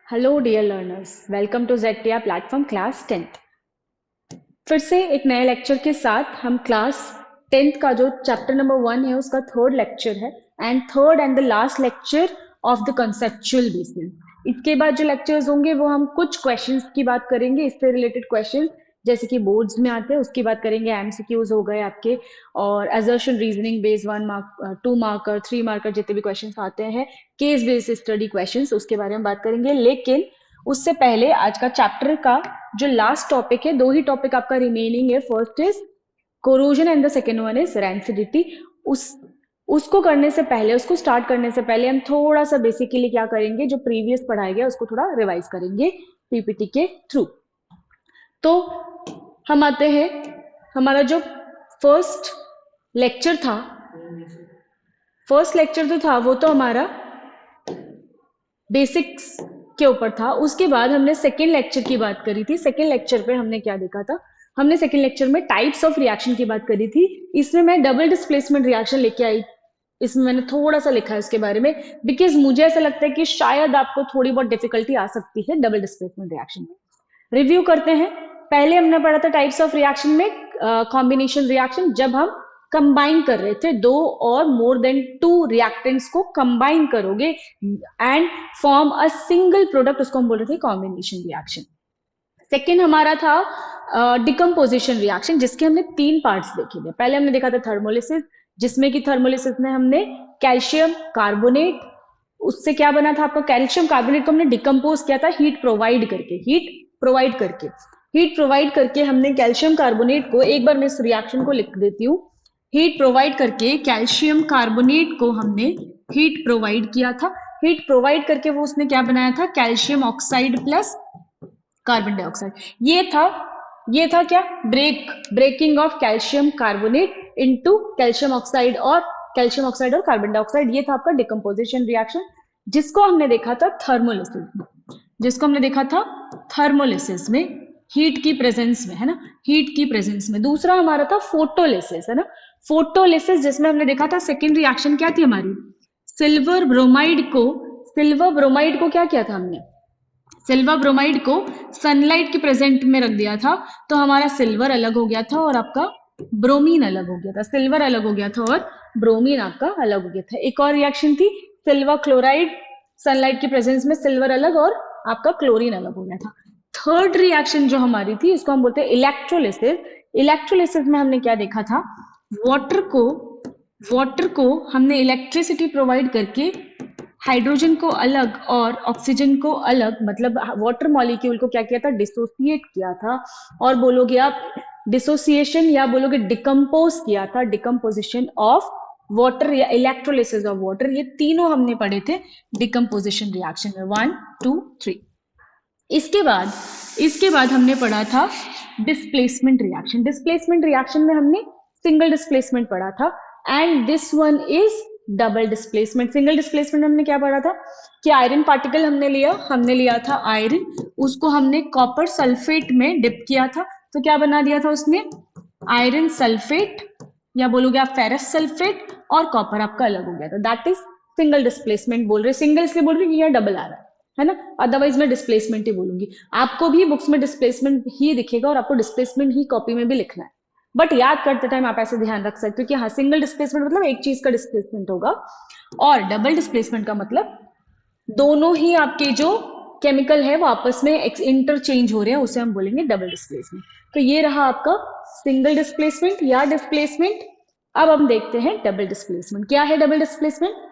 Hello dear learners, welcome to ZTR platform class 10th। फिर से एक नए लेक्चर के साथ हम क्लास 10th का जो चैप्टर नंबर 1 है उसका थर्ड लेक्चर है and third and the last lecture of the conceptual basis. इसके बाद जो लेक्चर्स होंगे वो हम कुछ क्वेश्चंस की बात करेंगे, इससे रिलेटेड क्वेश्चंस जैसे कि बोर्ड्स में आते हैं उसकी बात करेंगे। एमसीक्यूज हो गए आपके और assertion reasoning based 1 mark 2 marker 3 marker जितने भी क्वेश्चंस आते हैं, केस बेस्ड स्टडी क्वेश्चंस, उसके बारे में बात करेंगे। लेकिन उससे पहले आज का चैप्टर का जो लास्ट टॉपिक है, दो ही टॉपिक आपका रिमेनिंग है। First is corrosion and the second one is rancidity. उस उसको करने से पहले, उसको स्टार्ट करने से पहले हम थोड़ा सा बेसिकली क्या करेंगे, जो प्रीवियस पढ़ाया गया उसको थोड़ा रिवाइज करेंगे पीपीटी के थ्रू। तो हम आते हैं, हमारा जो फर्स्ट लेक्चर था, फर्स्ट लेक्चर जो था वो तो हमारा बेसिक्स के ऊपर था। उसके बाद हमने सेकेंड लेक्चर की बात करी थी। सेकेंड लेक्चर पे हमने क्या देखा था, हमने सेकेंड लेक्चर में टाइप्स ऑफ रिएक्शन की बात करी थी। इसमें मैं डबल डिस्प्लेसमेंट रिएक्शन लेके आई, इसमें मैंने थोड़ा सा लिखा है उसके बारे में, बिकॉज मुझे ऐसा लगता है कि शायद आपको थोड़ी बहुत डिफिकल्टी आ सकती है डबल डिस्प्लेसमेंट रिएक्शन में। रिव्यू करते हैं। पहले हमने पढ़ा था टाइप्स ऑफ रिएक्शन में कॉम्बिनेशन रिएक्शन, जब हम कंबाइन कर रहे थे दो और मोर देन टू रिएक्टेंट्स को कंबाइन करोगे and form a single product, उसको हम बोल रहे थे कॉम्बिनेशन रिएक्शन। सेकेंड हमारा था डिकम्पोजिशन रिएक्शन, जिसके हमने 3 पार्ट्स देखे थे। पहले हमने देखा था थर्मोलिसिस, जिसमें कि थर्मोलिसिस में हमने कैल्शियम कार्बोनेट, उससे क्या बना था आपका, कैल्शियम कार्बोनेट को हमने डिकम्पोज किया था हीट प्रोवाइड करके। हीट प्रोवाइड करके हमने कैल्शियम कार्बोनेट को, एक बार मैं इस रिएक्शन को लिख देती हूँ, हीट प्रोवाइड करके कैल्शियम कार्बोनेट को हमने हीट प्रोवाइड किया था। हीट प्रोवाइड करके वो उसने क्या बनाया था, calcium oxide plus carbon dioxide. ये था क्या, breaking of calcium carbonate into calcium oxide और कार्बन डाइऑक्साइड। ये था आपका डिकम्पोजिशन रिएक्शन, जिसको हमने देखा था थर्मोलिसिस में, हीट की प्रेजेंस में, है ना, हीट की प्रेजेंस में। दूसरा हमारा था फोटोलिसिस, है ना, फोटोलिसिस, जिसमें हमने देखा था सेकेंड रिएक्शन क्या थी हमारी, सिल्वर ब्रोमाइड को क्या किया था हमने, सिल्वर ब्रोमाइड को सनलाइट के प्रेजेंट में रख दिया था, तो हमारा सिल्वर अलग हो गया था और आपका ब्रोमीन अलग हो गया था। सिल्वर अलग हो गया था और ब्रोमीन आपका अलग हो गया था। एक और रिएक्शन थी सिल्वर क्लोराइड, सनलाइट की प्रेजेंस में सिल्वर अलग और आपका क्लोरीन अलग हो गया था। थर्ड रिएक्शन जो हमारी थी, इसको हम बोलते हैं इलेक्ट्रोलिसिस। इलेक्ट्रोलिसिस में हमने क्या देखा था, वाटर को हमने इलेक्ट्रिसिटी प्रोवाइड करके हाइड्रोजन को अलग और ऑक्सीजन को अलग, मतलब वाटर मॉलिक्यूल को क्या किया था, डिसोसिएट किया था। और बोलोगे आप डिसोसिएशन या बोलोगे डिकम्पोज किया था, डिकम्पोजिशन ऑफ वाटर या इलेक्ट्रोलिसिस ऑफ वाटर। ये तीनों हमने पढ़े थे डिकम्पोजिशन रिएक्शन में, 1 2 3। इसके बाद हमने पढ़ा था डिस्प्लेसमेंट रिएक्शन। डिस्प्लेसमेंट रिएक्शन में हमने सिंगल डिस्प्लेसमेंट पढ़ा था and this one is double displacement. Single displacement हमने क्या पढ़ा था कि आयरन पार्टिकल हमने लिया था आयरन, उसको हमने कॉपर सल्फेट में डिप किया था, तो क्या बना दिया था उसने, आयरन सल्फेट या बोलोगे आप फेरस सल्फेट, और कॉपर आपका अलग हो गया था। दैट इज सिंगल डिस्प्लेसमेंट बोल रहे, सिंगल इसलिए बोल रही कि यह डबल आ रहा है ना, अदरवाइज मैं डिस्प्लेसमेंट ही बोलूंगी। आपको भी बुक्स में डिस्प्लेसमेंट ही दिखेगा और आपको डिस्प्लेसमेंट ही कॉपी में भी लिखना है, बट याद करते टाइम आप ऐसे ध्यान रख सकते हो कि हाँ, सिंगल डिस्प्लेसमेंट मतलब एक चीज का डिस्प्लेसमेंट होगा, और डबल डिस्प्लेसमेंट का मतलब दोनों ही आपके जो केमिकल है वो आपस में इंटरचेंज हो रहे हैं, उसे हम बोलेंगे डबल डिस्प्लेसमेंट। तो ये रहा आपका सिंगल डिस्प्लेसमेंट या डिस्प्लेसमेंट। अब हम देखते हैं डबल डिस्प्लेसमेंट। क्या है double displacement?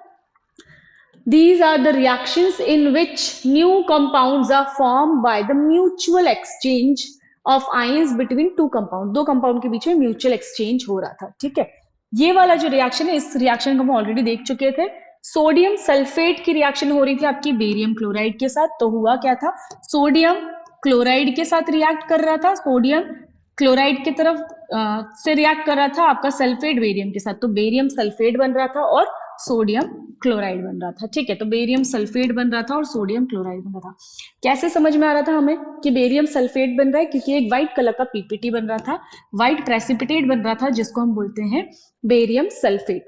These are the reactions in which new compounds are formed by the mutual exchange of ions between two compounds। दो कंपाउंड के बीच में म्यूचुअल एक्सचेंज हो रहा था, ठीक है। ये वाला जो रिएक्शन है, इस रिएक्शन को हम ऑलरेडी देख चुके थे। सोडियम सल्फेट की रिएक्शन हो रही थी आपकी बेरियम क्लोराइड के साथ, तो हुआ क्या था, सोडियम क्लोराइड के साथ रिएक्ट कर रहा था, सोडियम क्लोराइड की तरफ से रिएक्ट कर रहा था आपका सल्फेट बेरियम के साथ, तो बेरियम सल्फेट बन रहा था और सोडियम क्लोराइड बन रहा था, ठीक है। तो बेरियम सल्फेट बन रहा था और सोडियम क्लोराइड बन रहा था। कैसे समझ में आ रहा था हमें कि बेरियम सल्फेट बन रहा है, क्योंकि एक व्हाइट कलर का पीपीटी बन रहा था, व्हाइट प्रेसिपिटेट बन रहा था, जिसको हम बोलते हैं बेरियम सल्फेट।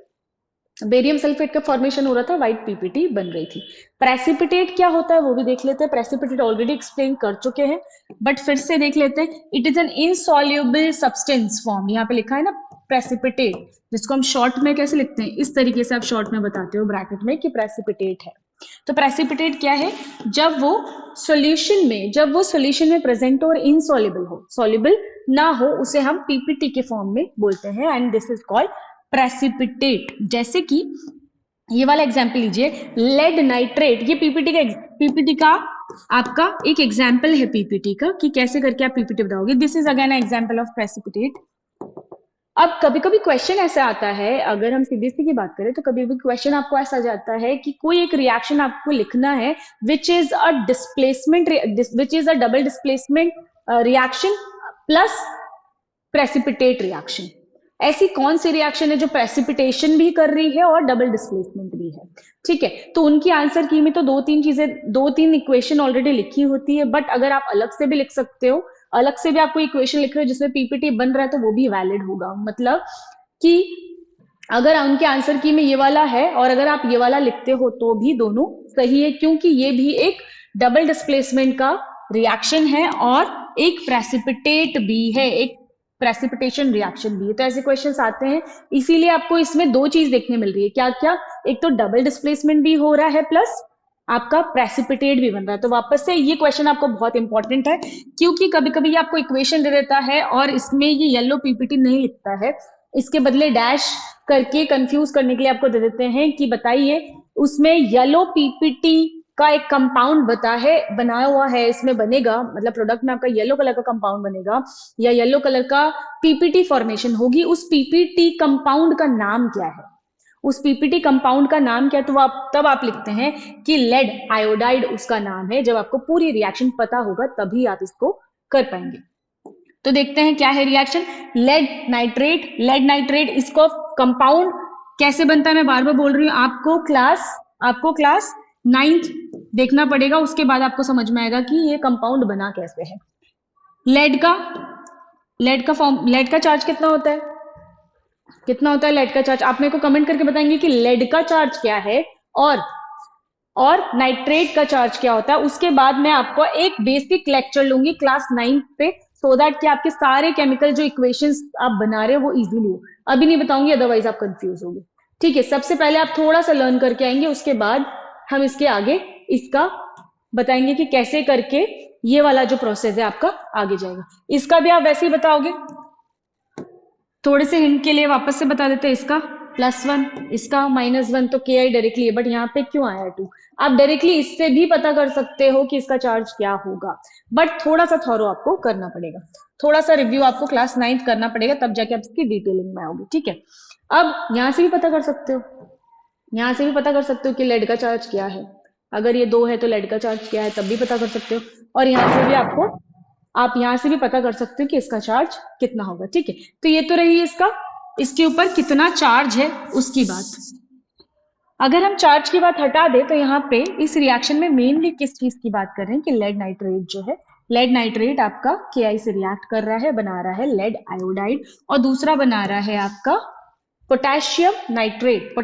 बेरियम सल्फेट का फॉर्मेशन हो रहा था, व्हाइट पीपीटी बन रही थी। प्रेसिपिटेट क्या होता है वो भी देख लेते हैं। प्रेसिपिटेट ऑलरेडी एक्सप्लेन कर चुके हैं, बट फिर से देख लेते हैं। It is an insoluble substance form, यहाँ पे लिखा है ना प्रेसिपिटेट, जिसको हम शॉर्ट में कैसे लिखते हैं, इस तरीके से आप शॉर्ट में बताते हो ब्रैकेट में कि प्रेसिपिटेट है। तो प्रेसिपिटेट क्या है, जब वो सॉल्यूशन में प्रेजेंट हो और इनसॉल्युबल हो, सॉल्युबल ना हो, उसे हम पीपीटी के फॉर्म में बोलते हैं, and this is called precipitate. जैसे कि ये वाला एग्जाम्पल लीजिए, लेड नाइट्रेट, ये पीपीटी का आपका एक एग्जाम्पल है पीपीटी का, कि कैसे करके आप पीपीटी बताओगे। This is again example of precipitate. अब कभी कभी क्वेश्चन ऐसा आता है, अगर हम सीबीएसई की बात करें तो कभी कभी क्वेश्चन आपको ऐसा जाता है कि कोई एक रिएक्शन आपको लिखना है which is a double displacement reaction plus precipitate reaction. ऐसी कौन सी रिएक्शन है जो प्रेसिपिटेशन भी कर रही है और डबल डिस्प्लेसमेंट भी है? ठीक है, तो उनकी आंसर की में तो दो तीन इक्वेशन ऑलरेडी लिखी होती है, बट अगर आप अलग से भी लिख सकते हो, अलग से भी आपको इक्वेशन लिख रहे हो जिसमें पीपीटी बन रहा है, तो वो भी वैलिड होगा। मतलब कि अगर उनके आंसर की में ये वाला है और अगर आप ये वाला लिखते हो तो भी दोनों सही है, क्योंकि ये भी एक डबल डिस्प्लेसमेंट का रिएक्शन है और एक प्रेसिपिटेट भी है, एक प्रेसिपिटेशन रिएक्शन भी है। तो ऐसे क्वेश्चंस आते हैं, इसीलिए आपको इसमें दो चीज देखने मिल रही है। क्या क्या? एक तो डबल डिस्प्लेसमेंट भी हो रहा है प्लस आपका प्रेसिपिटेट भी बन रहा है। तो वापस से ये क्वेश्चन आपको बहुत इंपॉर्टेंट है, क्योंकि कभी कभी आपको इक्वेशन दे देता है और इसमें ये येलो पीपीटी नहीं लिखता है, इसके बदले डैश करके कंफ्यूज करने के लिए आपको दे देते हैं कि बताइए उसमें येलो पीपीटी का एक कंपाउंड बनाया हुआ है, इसमें बनेगा, मतलब प्रोडक्ट में आपका येलो कलर का कंपाउंड बनेगा या येलो कलर का पीपीटी फॉर्मेशन होगी, उस पीपीटी कंपाउंड का नाम क्या है? उस पीपीटी कंपाउंड का नाम क्या है? तो तब आप लिखते हैं कि लेड आयोडाइड उसका नाम है। जब आपको पूरी रिएक्शन पता होगा तभी आप इसको कर पाएंगे। तो देखते हैं क्या है रिएक्शन। लेड नाइट्रेट इसको कंपाउंड कैसे बनता है, मैं बार बार बोल रही हूँ, आपको क्लास 9th देखना पड़ेगा, उसके बाद आपको समझ में आएगा कि ये कंपाउंड बना कैसे है। लेड का चार्ज कितना होता है? लेड का चार्ज आप मेरे को कमेंट करके बताएंगे कि लेड का चार्ज क्या है और नाइट्रेट का चार्ज क्या होता है। उसके बाद मैं आपको एक बेसिक लेक्चर लूंगी क्लास 9 पे, सो दैट कि आपके सारे केमिकल जो इक्वेशंस आप बना रहे हो वो इजीली हो। अभी नहीं बताऊंगी, अदरवाइज आप कंफ्यूज होंगे। ठीक है, सबसे पहले आप थोड़ा सा लर्न करके आएंगे, उसके बाद हम इसके आगे इसका बताएंगे कि कैसे करके ये वाला जो प्रोसेस है आपका आगे जाएगा। इसका भी आप वैसे ही बताओगे। थोड़े से हिंट के लिए वापस से बता देते हैं, इसका +1, इसका -1, तो के आई डायरेक्टली है, बट यहाँ पे क्यों आया 2? आप डायरेक्टली इससे भी पता कर सकते हो कि इसका चार्ज क्या होगा, बट थोड़ा सा थॉरो आपको करना पड़ेगा, थोड़ा सा रिव्यू आपको क्लास 9th करना पड़ेगा, तब जाके आप इसकी डिटेलिंग में आओगे। ठीक है, अब यहाँ से भी पता कर सकते हो, कि लेड का चार्ज क्या है। अगर ये 2 है तो लेड का चार्ज क्या है, तब भी पता कर सकते हो। और यहाँ से भी आप यहाँ से भी पता कर सकते हो कि इसका चार्ज कितना होगा। ठीक है, तो ये तो रही इसके ऊपर कितना चार्ज है उसकी बात। अगर हम चार्ज की बात हटा दे तो यहाँ पे इस रिएक्शन में मेनली किस चीज की बात कर रहे हैं कि लेड नाइट्रेट जो है, लेड नाइट्रेट आपका के से रिएक्ट कर रहा है, बना रहा है लेड आयोडाइड, और दूसरा बना रहा है आपका पोटेशियम नाइट्रेट। एक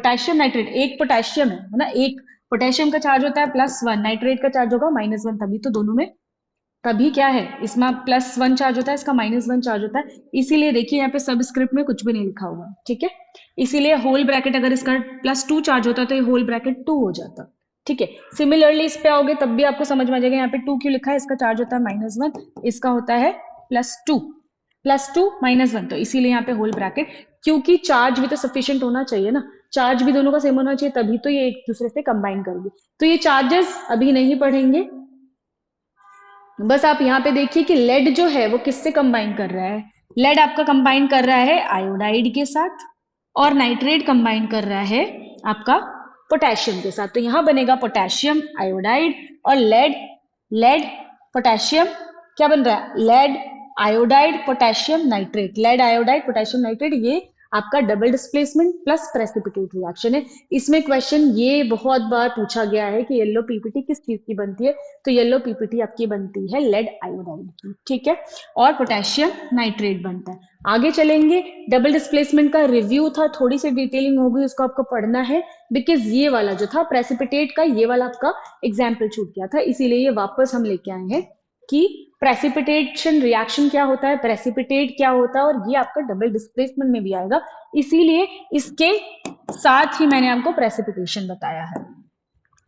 पोटेशियम है ना, एक पोटेशियम का चार्ज होता है +1, नाइट्रेट का चार्ज होगा -1, तभी तो दोनों में, तभी क्या है, इसमें +1 चार्ज होता है, इसका -1 चार्ज होता है। इसीलिए देखिए यहाँ पे सबस्क्रिप्ट में कुछ भी नहीं लिखा हुआ। ठीक है, इसीलिए होल ब्रैकेट, अगर इसका +2 चार्ज होता तो ये होल ब्रैकेट 2 हो जाता। ठीक है, सिमिलरली इस पे आओगे तब भी आपको समझ में आ जाएगा यहाँ पे 2 क्यों लिखा है, इसका चार्ज होता है -1, इसका होता है +2 -1, तो इसीलिए यहाँ पे होल ब्रैकेट, क्योंकि चार्ज भी तो सफिशिएंट होना चाहिए ना, चार्ज भी दोनों का सेम होना चाहिए, तभी तो ये एक दूसरे से कंबाइन करेंगे। तो ये चार्जेस अभी नहीं पढ़ेंगे, बस आप यहाँ पे देखिए कि लेड जो है वो किससे कंबाइन कर रहा है। लेड आपका कंबाइन कर रहा है आयोडाइड के साथ, और नाइट्रेट कंबाइन कर रहा है आपका पोटेशियम के साथ। तो यहाँ बनेगा पोटेशियम आयोडाइड और लेड पोटेशियम, क्या बन रहा है, lead iodide potassium nitrate, lead iodide potassium nitrate, ये आपका double displacement plus precipitate reaction है। इसमें क्वेश्चन ये बहुत बार पूछा गया है कि येलो पीपीटी किस चीज की बनती है, तो येलो पीपीटी आपकी बनती है लेड आयोडाइड की, ठीक है, और पोटेशियम नाइट्रेट बनता है। आगे चलेंगे, डबल डिस्प्लेसमेंट का रिव्यू था, थोड़ी सी डिटेलिंग होगी, उसको आपको पढ़ना है, बिकॉज ये वाला जो था प्रेसिपिटेट का, ये वाला आपका एग्जाम्पल छूट गया था, इसीलिए ये वापस हम लेके आए हैं कि प्रेसिपिटेशन रिएक्शन क्या होता है, प्रेसिपिटेट क्या होता है, और ये आपका डबल डिस्प्लेसमेंट में भी आएगा, इसीलिए इसके साथ ही मैंने आपको प्रेसिपिटेशन बताया है।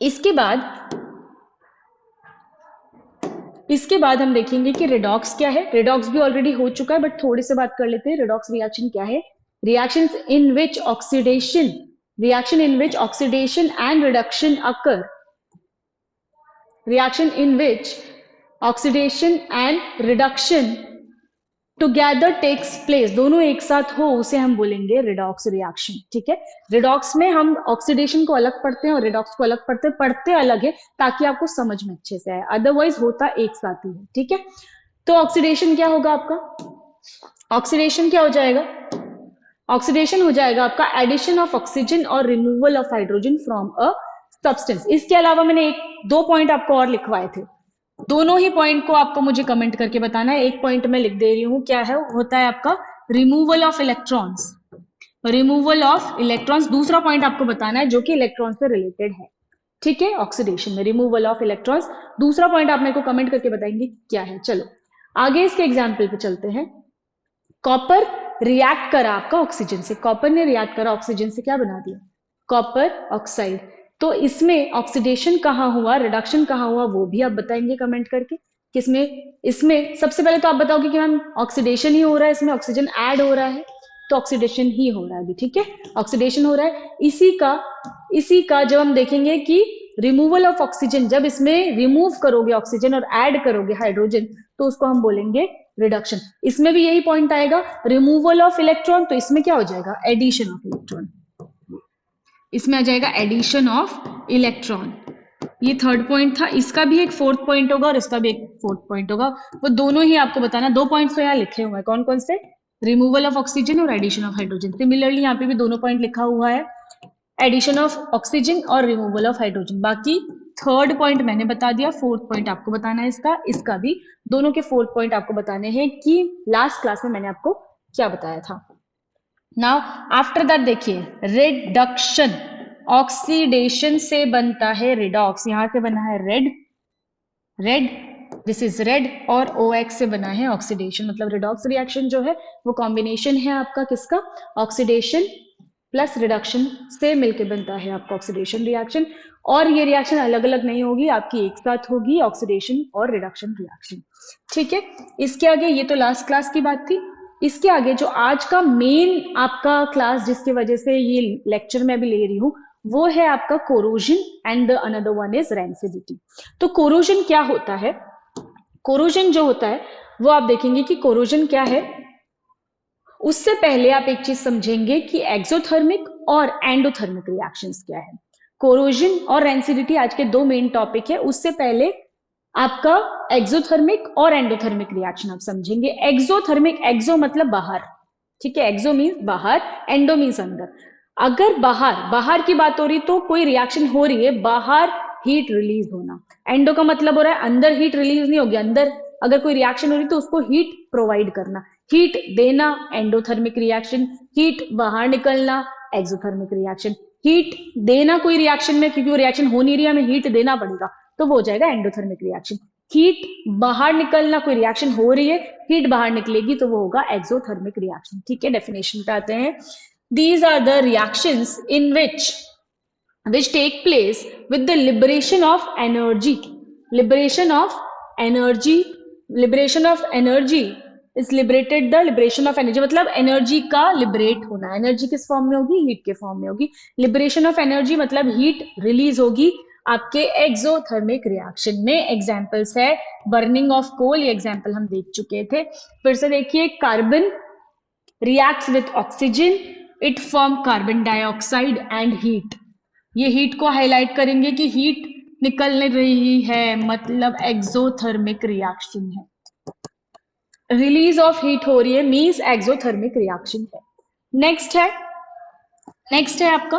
इसके बाद हम देखेंगे कि रिडॉक्स क्या है। रिडॉक्स भी ऑलरेडी हो चुका है, बट थोड़ी सी बात कर लेते हैं। रिडॉक्स रिएक्शन क्या है? Reactions in which oxidation and reduction occur, reaction in which oxidation and reduction together takes place, दोनों एक साथ हो, उसे हम बोलेंगे रिडॉक्स रिएक्शन, ठीक है। रिडॉक्स में हम ऑक्सीडेशन को अलग पढ़ते हैं और रिडॉक्स को अलग पढ़ते अलग है, ताकि आपको समझ में अच्छे से आए, अदरवाइज होता एक साथ ही है, ठीक है। तो ऑक्सीडेशन क्या होगा आपका? ऑक्सीडेशन क्या हो जाएगा? ऑक्सीडेशन हो जाएगा आपका एडिशन ऑफ ऑक्सीजन और removal of hydrogen from a substance. इसके अलावा मैंने दो पॉइंट आपको और लिखवाए थे, दोनों ही पॉइंट को आपको मुझे कमेंट करके बताना है। एक पॉइंट मैं लिख दे रही हूं, क्या है, होता है आपका रिमूवल ऑफ इलेक्ट्रॉन्स, दूसरा पॉइंट आपको बताना है जो कि इलेक्ट्रॉन से रिलेटेड है, ठीक है। ऑक्सीडेशन में रिमूवल ऑफ इलेक्ट्रॉन्स, दूसरा पॉइंट आप मेरे को कमेंट करके बताएंगे क्या है। चलो आगे इसके एग्जाम्पल पे चलते हैं। कॉपर रिएक्ट करा आपका ऑक्सीजन से, कॉपर ने रिएक्ट करा ऑक्सीजन से, क्या बना दिया? Copper oxide. तो इसमें ऑक्सीडेशन कहाँ हुआ, रिडक्शन कहाँ हुआ, वो भी आप बताएंगे कमेंट करके। किसमें? इसमें सबसे पहले तो आप बताओगे कि मैम ऑक्सीडेशन ही हो रहा है, इसमें ऑक्सीजन ऐड हो रहा है, तो ऑक्सीडेशन ही हो रहा है अभी, ठीक है, ऑक्सीडेशन हो रहा है। इसी का जब हम देखेंगे कि रिमूवल ऑफ ऑक्सीजन, जब इसमें रिमूव करोगे ऑक्सीजन और ऐड करोगे हाइड्रोजन, तो उसको हम बोलेंगे रिडक्शन। इसमें भी यही पॉइंट आएगा, रिमूवल ऑफ इलेक्ट्रॉन, तो इसमें क्या हो जाएगा? एडिशन ऑफ इलेक्ट्रॉन, इसमें आ जाएगा एडिशन ऑफ इलेक्ट्रॉन। ये थर्ड पॉइंट था, इसका भी एक फोर्थ पॉइंट होगा और इसका भी एक फोर्थ पॉइंट होगा, वो दोनों ही आपको बताना। दो पॉइंट्स तो यहाँ लिखे हुए हैं, कौन कौन से? रिमूवल ऑफ ऑक्सीजन और एडिशन ऑफ हाइड्रोजन। सिमिलरली यहाँ पे भी दोनों पॉइंट लिखा हुआ है, एडिशन ऑफ ऑक्सीजन और रिमूवल ऑफ हाइड्रोजन। बाकी थर्ड पॉइंट मैंने बता दिया, फोर्थ पॉइंट आपको बताना है इसका भी, दोनों के फोर्थ पॉइंट आपको बताने हैं कि लास्ट क्लास में मैंने आपको क्या बताया था। नाउ आफ्टर दैट देखिए, रिडक्शन, ऑक्सीडेशन से बनता है रिडॉक्स, यहां से बना है रेड, दिस इज रेड, और OX से बना है ऑक्सीडेशन। मतलब रिडॉक्स रिएक्शन जो है वो कॉम्बिनेशन है आपका किसका? ऑक्सीडेशन प्लस रिडक्शन से मिलकर बनता है आपका ऑक्सीडेशन रिएक्शन। और ये रिएक्शन अलग अलग नहीं होगी, आपकी एक साथ होगी, ऑक्सीडेशन और रिडक्शन रिएक्शन, ठीक है। इसके आगे, ये तो लास्ट क्लास की बात थी, इसके आगे जो आज का मेन आपका क्लास, जिसकी वजह से ये लेक्चर मैं भी ले रही हूं, वो है आपका corrosion and the another one is rancidity. तो कोरोजन क्या होता है? कोरोजन जो होता है वो आप देखेंगे कि कोरोजन क्या है। उससे पहले आप एक चीज समझेंगे कि एक्सोथर्मिक और एंडोथर्मिक रिएक्शंस क्या है। कोरोजन और रेंसिडिटी आज के दो मेन टॉपिक है, उससे पहले आपका एक्सोथर्मिक और एंडोथर्मिक रिएक्शन आप समझेंगे। एक्सोथर्मिक, एक्सो मतलब बाहर, ठीक है, एक्सो मीन्स बाहर, एंडो मीन्स अंदर। अगर बाहर की बात हो रही तो कोई रिएक्शन हो रही है, बाहर हीट रिलीज होना। एंडो का मतलब हो रहा है अंदर हीट रिलीज नहीं होगी, अंदर अगर कोई रिएक्शन हो रही तो उसको हीट प्रोवाइड करना, हीट देना एंडोथर्मिक रिएक्शन, हीट बाहर निकलना एक्सोथर्मिक रिएक्शन। हीट देना कोई रिएक्शन में, क्योंकि वो रिएक्शन हो नहीं रही है, हमें हीट देना पड़ेगा, तो वो हो जाएगा एंडोथर्मिक रिएक्शन। हीट बाहर निकलना, कोई रिएक्शन हो रही है, हीट बाहर निकलेगी, तो वो होगा एक्सोथर्मिक रिएक्शन, ठीक है। डेफिनेशन पे आते हैं। These are the reactions in which take place with the liberation of energy. Liberation of energy is liberated, the liberation of energy मतलब एनर्जी का लिबरेट होना। एनर्जी किस फॉर्म में होगी? हीट के फॉर्म में होगी। लिबरेशन ऑफ एनर्जी मतलब हीट रिलीज होगी आपके एक्सोथर्मिक रिएक्शन में। एग्जांपल्स है बर्निंग ऑफ कोल, ये एग्जांपल हम देख चुके थे। फिर से देखिए, carbon reacts with oxygen, it form carbon dioxide and heat। ये हीट को हाईलाइट करेंगे कि हीट निकल रही है, मतलब एक्सोथर्मिक रिएक्शन है। रिलीज ऑफ हीट हो रही है मींस एक्सोथर्मिक रिएक्शन है। नेक्स्ट है नेक्स्ट है आपका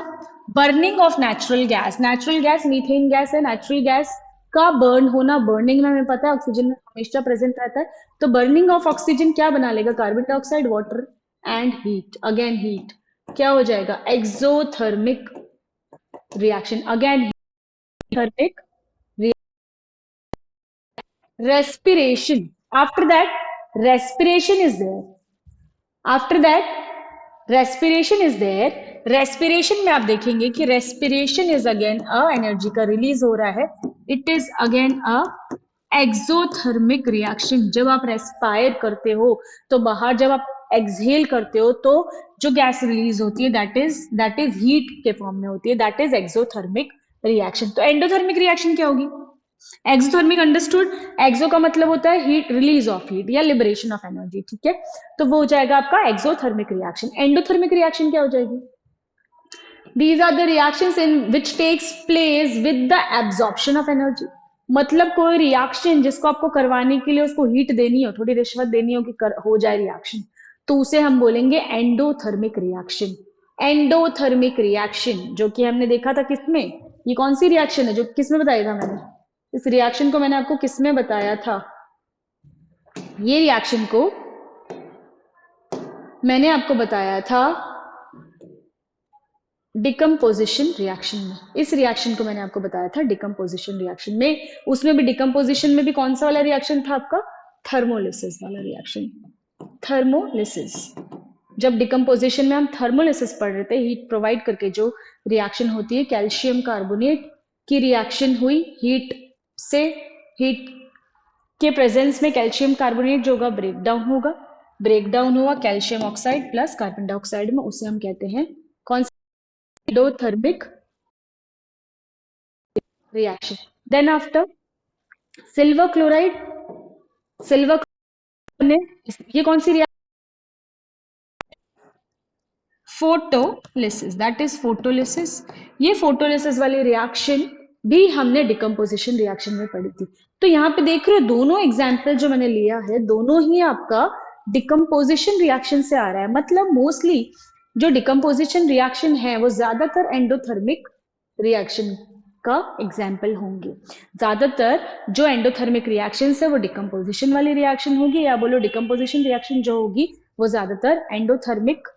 burning of natural gas. Natural gas methane gas है। नेचुरल गैस का बर्न होना, बर्निंग में हमें पता है ऑक्सीजन में हमेशा प्रेजेंट रहता है, तो बर्निंग ऑफ ऑक्सीजन क्या बना लेगा, carbon dioxide, water and heat, again heat, क्या हो जाएगा, exothermic reaction, again thermic respiration. After that, respiration is there. After that, respiration is there. respiration में आप देखेंगे कि respiration is again a energy का release हो रहा है. It is again a exothermic reaction. जब आप रेस्पायर करते हो तो बाहर, जब आप एक्सहेल करते हो तो जो गैस रिलीज होती है दैट इज हीट के फॉर्म में होती है, दैट इज एक्सोथर्मिक रिएक्शन. तो एंडोथर्मिक रिएक्शन क्या होगी, एक्सोथर्मिक अंडरस्टूड, एक्सो का मतलब होता है हीट, रिलीज ऑफ हीट या लिबरेशन ऑफ एनर्जी, ठीक है, तो वो हो जाएगा आपका एक्सोथर्मिक रिएक्शन. एंडोथर्मिक रिएक्शन क्या हो जाएगी, these are the reactions in which takes place with the absorption of energy. मतलब कोई रिएक्शन जिसको आपको करवाने के लिए उसको हीट देनी हो, थोड़ी रिश्वत देनी हो कि हो जाए रिएक्शन, तो उसे हम बोलेंगे एंडोथर्मिक रिएक्शन. एंडोथर्मिक रिएक्शन जो कि हमने देखा था किसमें, ये कौन सी रिएक्शन है जो किसमें बताया था मैंने, इस रिएक्शन को मैंने आपको किसमें बताया था, ये रिएक्शन को मैंने आपको बताया था डिकम्पोजिशन रिएक्शन में. इस रिएक्शन को मैंने आपको बताया था डिकम्पोजिशन रिएक्शन में. उसमें भी डिकम्पोजिशन में भी कौन सा वाला रिएक्शन था आपका, थर्मोलिसिस वाला रिएक्शन. थर्मोलिसिस, जब डिकम्पोजिशन में हम थर्मोलिसिस पढ़ रहे थे, हीट प्रोवाइड करके जो रिएक्शन होती है, कैल्शियम कार्बोनेट की रिएक्शन हुई हीट से, हीट के प्रेजेंस में कैल्शियम कार्बोनेट जो होगा ब्रेक डाउन होगा, ब्रेक डाउन हुआ calcium oxide plus carbon dioxide में, उसे हम कहते हैं कौन सा, endothermic reaction. Then after silver chloride, silver ने, ये कौन सी reaction, photolysis, that is photolysis. ये फोटोलिसिस वाली रिएक्शन भी हमने डिकम्पोजिशन रिएक्शन में पढ़ी थी. तो यहाँ पे देख रहे हो दोनों एग्जाम्पल जो मैंने लिया है, दोनों ही आपका डिकम्पोजिशन रिएक्शन से आ रहा है. मतलब मोस्टली जो डिकम्पोजिशन रिएक्शन है वो ज्यादातर एंडोथर्मिक रिएक्शन का एग्जाम्पल होंगे. ज्यादातर जो एंडोथर्मिक रिएक्शन है वो डिकम्पोजिशन वाली रिएक्शन होगी, या बोलो डिकम्पोजिशन रिएक्शन जो होगी वो ज्यादातर एंडोथर्मिक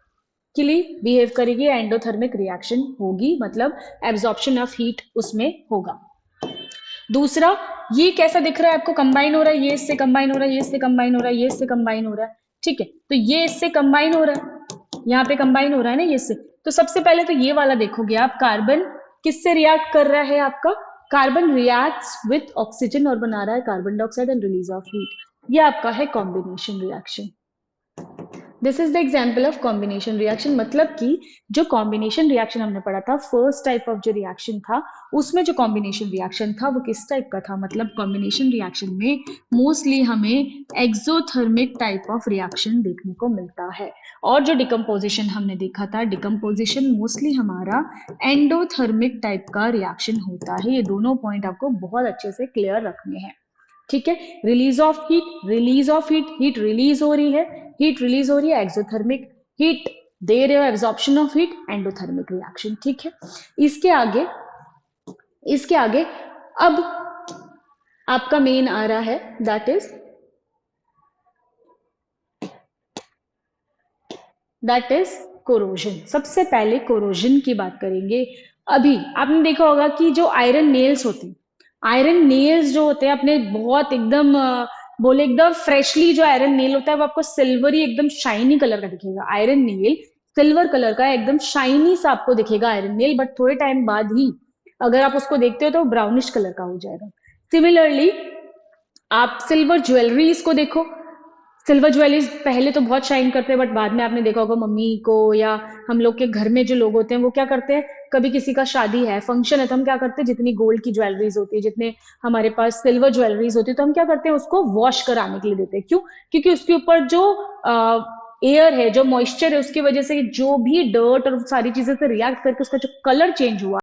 के लिए बिहेव करेगी, एंडोथर्मिक रिएक्शन होगी, मतलब एब्जॉर्प्शन ऑफ हीट उसमें होगा. दूसरा, ये कैसा दिख रहा है आपको, कंबाइन हो रहा है, ये इससे कंबाइन हो रहा है, ये इससे कंबाइन हो रहा है, ये इससे कंबाइन हो रहा है, ठीक है, तो ये इससे कंबाइन हो रहा है, यहाँ पे कंबाइन हो रहा है ना ये इससे. तो सबसे पहले तो ये वाला देखोगे आप, कार्बन किससे रिएक्ट कर रहा है आपका, कार्बन रिएक्ट्स विथ ऑक्सीजन और बना रहा है carbon dioxide and release of heat, ये आपका है combination reaction. This is the example of combination reaction. मतलब कि जो कॉम्बिनेशन रिएक्शन हमने पढ़ा था, फर्स्ट टाइप ऑफ जो रिएक्शन था, उसमें जो कॉम्बिनेशन रिएक्शन था वो किस टाइप का था, मतलब कॉम्बिनेशन रिएक्शन में मोस्टली हमें एक्सोथर्मिक टाइप ऑफ रिएक्शन देखने को मिलता है. और जो डिकम्पोजिशन हमने देखा था, डिकम्पोजिशन मोस्टली हमारा एंडोथर्मिक टाइप का रिएक्शन होता है. ये दोनों पॉइंट आपको बहुत अच्छे से क्लियर रखने हैं, ठीक है. Release of heat, release of heat, heat release हो रही है, हीट रिलीज हो रही है एक्सोथर्मिक, हीट दे रहे हो absorption of heat, endothermic reaction, ठीक है. इसके आगे, इसके आगे अब आपका मेन आ रहा है, दैट इज कोरोजन. सबसे पहले कोरोजन की बात करेंगे. अभी आपने देखा होगा कि जो आयरन नेल्स होते हैं, आयरन नेल्स जो होते हैं अपने बहुत एकदम बोले एकदम फ्रेशली, जो आयरन नेल होता है वो आपको सिल्वरी एकदम शाइनी कलर का दिखेगा. आयरन नेल सिल्वर कलर का एकदम शाइनी सा आपको दिखेगा आयरन नेल, बट थोड़े टाइम बाद ही अगर आप उसको देखते हो तो ब्राउनिश कलर का हो जाएगा. सिमिलरली आप सिल्वर ज्वेलरीज को देखो, सिल्वर ज्वेलरीज पहले तो बहुत शाइन करते हैं, बट बाद में आपने देखा होगा मम्मी को या हम लोग के घर में जो लोग होते हैं वो क्या करते हैं, कभी किसी का शादी है, फंक्शन है, तो हम क्या करते हैं, जितनी गोल्ड की ज्वेलरीज होती है, जितने हमारे पास सिल्वर ज्वेलरीज होती है, तो हम क्या करते हैं, उसको वॉश कराने के लिए देते हैं. क्यों, क्योंकि उसके ऊपर जो एयर है, जो मॉइस्चर है, उसकी वजह से जो भी डर्ट और सारी चीजें से रिएक्ट करके उसका जो कलर चेंज हुआ,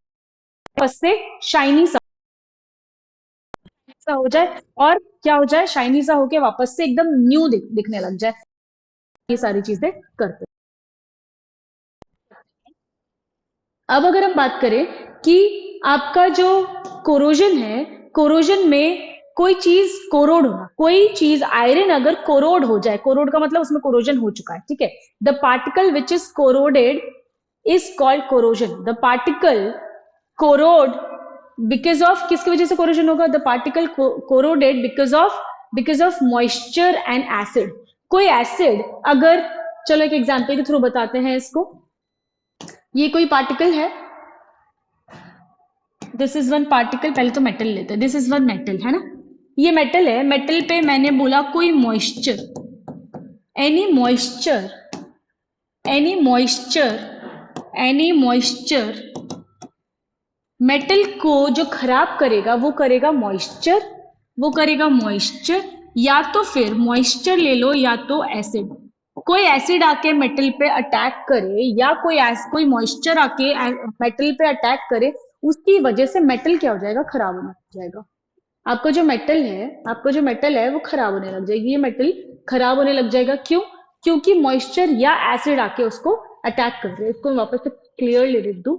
बस से शाइनी सा हो जाए, और क्या हो जाए, शाइनी सा होके वापस से एकदम न्यू दिखने लग जाए. ये सारी चीजें करते हैं. अब अगर हम बात करें कि आपका जो कोरोजन है, कोरोजन में कोई चीज कोरोड होना, कोई चीज आयरन अगर कोरोड हो जाए, कोरोड का मतलब उसमें कोरोजन हो चुका है, ठीक है, the particle which is corroded is called corrosion. The particle corrode because of, किसकी वजह से कोरोजन होगा? The particle corroded because of moisture and acid. कोई एसिड अगर, चलो एक एग्जाम्पल के थ्रू बताते हैं इसको। ये कोई पार्टिकल है, दिस इज वन पार्टिकल, पहले तो मेटल लेते हैं, दिस इज वन मेटल है ना, ये मेटल है, मेटल पे मैंने बोला कोई moisture, any moisture, any moisture, any moisture metal को जो खराब करेगा वो करेगा मॉइस्चर, वो करेगा मॉइस्चर, या तो फिर मॉइस्चर ले लो या तो एसिड। कोई एसिड आके मेटल पे अटैक करे या कोई मॉइस्चर आके मेटल पे अटैक करे, उसकी वजह से मेटल क्या हो जाएगा? खराब होने लग जाएगा। आपका जो मेटल है, आपका जो मेटल है वो खराब होने लग जाएगी, ये मेटल खराब होने लग जाएगा। क्यों? क्योंकि मॉइस्चर या एसिड आके उसको अटैक कर रहे हैं। इसको वापस से क्लियरली लिख दूं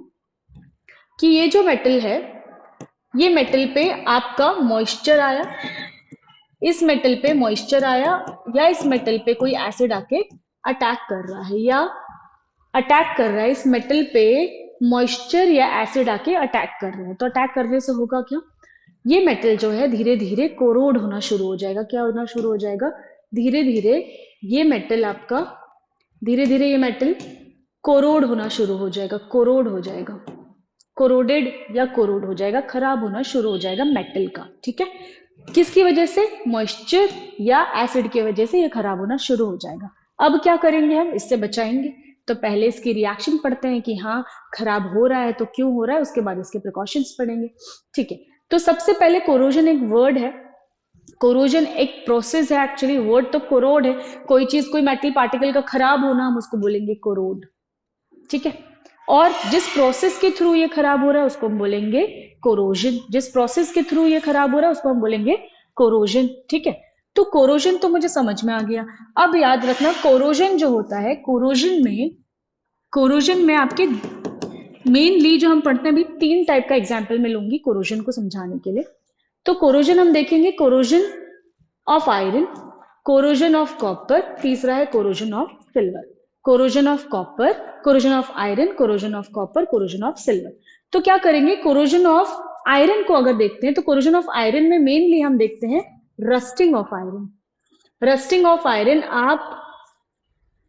कि ये जो मेटल है, ये मेटल पे आपका मॉइस्चर आया, इस मेटल पे मॉइस्चर आया, या इस मेटल पे कोई एसिड आके अटैक कर रहा है, या अटैक कर रहा है इस मेटल पे मॉइस्चर या एसिड आके अटैक कर रहा है। तो अटैक करने से होगा क्या? ये मेटल जो है धीरे धीरे कोरोड होना शुरू हो जाएगा। क्या होना शुरू हो जाएगा? धीरे धीरे ये मेटल आपका, धीरे धीरे ये मेटल कोरोड होना शुरू हो जाएगा, कोरोड हो जाएगा, कोरोडेड या कोरोड हो जाएगा, खराब होना शुरू हो जाएगा मेटल का, ठीक है। किसकी वजह से? मॉइस्चर या एसिड की वजह से ये खराब होना शुरू हो जाएगा। अब क्या करेंगे हम इससे बचाएंगे? तो पहले इसकी रिएक्शन पढ़ते हैं कि हाँ खराब हो रहा है तो क्यों हो रहा है, उसके बाद इसके प्रिकॉशंस पढ़ेंगे, ठीक है। तो सबसे पहले कोरोजन एक वर्ड है, कोरोजन एक प्रोसेस है, एक्चुअली वर्ड तो कोरोड है। कोई चीज, कोई मेटल पार्टिकल का खराब होना, हम उसको बोलेंगे कोरोड, ठीक है। और जिस प्रोसेस के थ्रू ये खराब हो रहा है उसको हम बोलेंगे कोरोजन, जिस प्रोसेस के थ्रू ये खराब हो रहा है उसको हम बोलेंगे कोरोजन, ठीक है। तो कोरोजन तो मुझे समझ में आ गया। अब याद रखना कोरोजन जो होता है, कोरोजन में आपके मेनली जो हम पढ़ते हैं, अभी 3 टाइप का एग्जाम्पल मैं लूंगी कोरोजन को समझाने के लिए। तो कोरोजन हम देखेंगे corrosion of iron, corrosion of copper, तीसरा है corrosion of silver. Corrosion of copper, corrosion of iron, corrosion of copper, corrosion of silver. तो क्या करेंगे, कोरोजन ऑफ आयरन को अगर देखते हैं तो कोरोजन ऑफ आयरन में मेनली हम देखते हैं rusting of iron. Rusting of iron, आप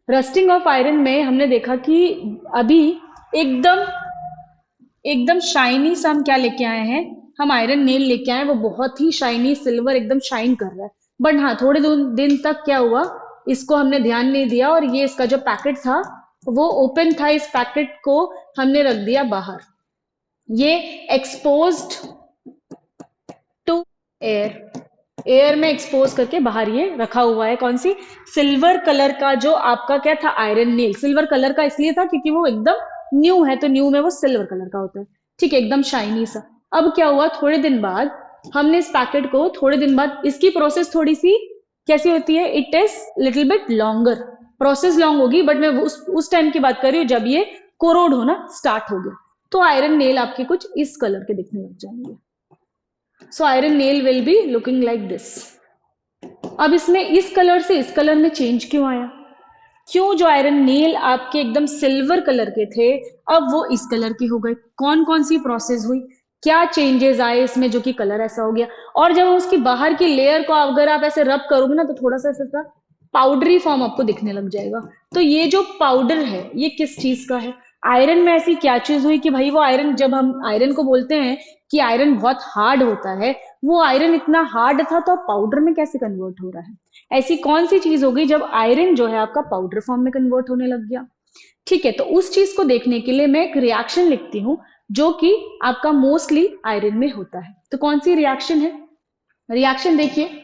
रस्टिंग ऑफ आयरन में हमने देखा कि अभी एकदम एकदम शाइनी सा हम क्या लेके आए हैं, हम आयरन नेल लेके आए, वो बहुत ही शाइनी सिल्वर एकदम शाइन कर रहा है। बट हाँ थोड़े दिन तक क्या हुआ, इसको हमने ध्यान नहीं दिया और ये इसका जो पैकेट था वो ओपन था, इस पैकेट को हमने रख दिया बाहर, ये एक्सपोज्ड टू एयर, एयर में एक्सपोज करके बाहर ये रखा हुआ है। कौन सी? सिल्वर कलर का जो आपका क्या था, आयरन नेल। सिल्वर कलर का इसलिए था क्योंकि वो एकदम न्यू है, तो न्यू में वो सिल्वर कलर का होता है, ठीक है, एकदम शाइनी सा। अब क्या हुआ, थोड़े दिन बाद हमने इस पैकेट को, थोड़े दिन बाद इसकी प्रोसेस थोड़ी सी कैसी होती है, it is little bit longer, process long होगी, बट मैं उस टाइम की बात कर रही हूँ जब ये कोरोड होना स्टार्ट हो गया। तो आयरन नेल आपके कुछ इस कलर के दिखने लग जाएंगे। So iron nail will be looking like this. अब इसमें इस कलर से इस कलर में चेंज क्यों आया? क्यों जो आयरन नेल आपके एकदम सिल्वर कलर के थे अब वो इस कलर के हो गए? कौन कौन सी प्रोसेस हुई, क्या चेंजेस आए इसमें जो कि कलर ऐसा हो गया? और जब उसकी बाहर की लेयर को अगर आप ऐसे रब करोगे ना तो थोड़ा सा ऐसा पाउडरी फॉर्म आपको दिखने लग जाएगा। तो ये जो पाउडर है ये किस चीज का है? आयरन में ऐसी क्या चीज हुई कि भाई वो आयरन, जब हम आयरन को बोलते हैं कि आयरन बहुत हार्ड होता है, वो आयरन इतना हार्ड था तो पाउडर में कैसे कन्वर्ट हो रहा है? ऐसी कौन सी चीज होगी जब आयरन जो है आपका पाउडर फॉर्म में कन्वर्ट होने लग गया? ठीक है, तो उस चीज को देखने के लिए मैं एक रिएक्शन लिखती हूँ जो कि आपका मोस्टली आयरन में होता है। तो कौन सी रिएक्शन है? रिएक्शन देखिए,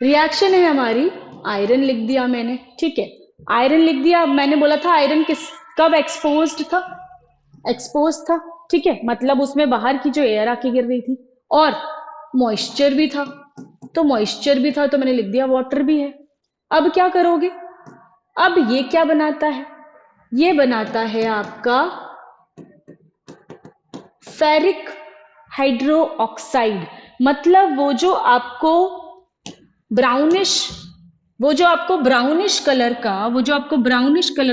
रिएक्शन है हमारी, आयरन लिख दिया मैंने, ठीक है, आयरन लिख दिया। मैंने बोला था आयरन किस कब एक्सपोज्ड था, एक्सपोज था, ठीक है, मतलब उसमें बाहर की जो एयर आके गिर रही थी और मॉइस्चर भी था, तो मॉइस्चर भी था तो मैंने लिख दिया वाटर भी है। अब क्या करोगे, अब ये क्या बनाता है, ये बनाता है आपका फेरिक हाइड्रो ऑक्साइड, मतलब वो जो आपको ब्राउनिश कलर